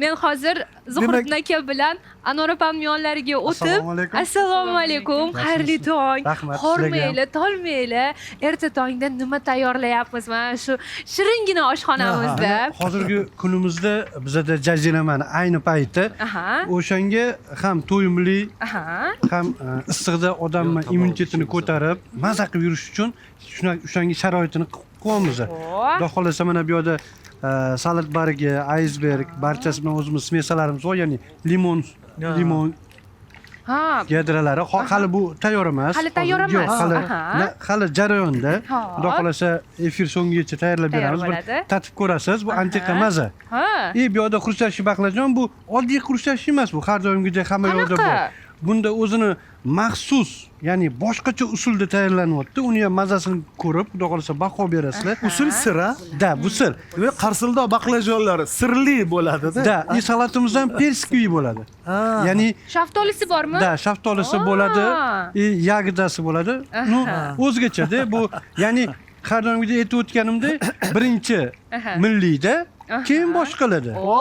Men hozir Zuhriddin aka bilan Anor opamning yonlariga o'tib, assalomu alaykum, xayrli tong. Rahmat, Hormaylar, tolmaylar. Erta tongda nima tayyorlayapmiz mana shu shiringina oshxonamizda. Hozirgi kunimizda bizada jaziramani ayni payti Aha. o'shanga ham to'yimli, Aha. ham issiqda odamni immunitetini ko'tarib, maza qilib yurish uchun o'shanga sharoitini qilyapmiz. Xudo xolasa mana bu yerda salat bargi, iceberg, barchasi bilan o'zimiz smesalarimiz bor, ya'ni limon Ha. yadralari. Hali bu tayyor emas. Hali tayyor emas. Yo'q, Aha. hali jarayonda. Hop. Xudo xolasa efir so'ngigacha tayyorlab beramiz. Tayyor Bir bo'ladi. tatib ko'rasiz. Bu antiqa maza. Ha. Bu yerda xrustashi baqlajon bu oddiy xrustash emas bu. Har doimgidek hamma yo'lda bor. Qanaqa? Bunda o'zini maxsus, ya'ni boshqacha usulda tayyorlanyapti. Uni ham mazasini ko'rib, xudo xolasa baho berasizlar. Usul sir a? Da, bu sir. Demak, Qarsildoq baqlajonlari sirli bo'ladi-da. Da, salatimizdan perskiy bo'ladi. Ya'ni Shaftolisi bormi? da, shaftolisi bo'ladi, yagidasi bo'ladi. Nu, o'zgacha-da bu, ya'ni har doimgidek aytib o'tganimdek, birinchi milliyda, keyin boshqalarda. O,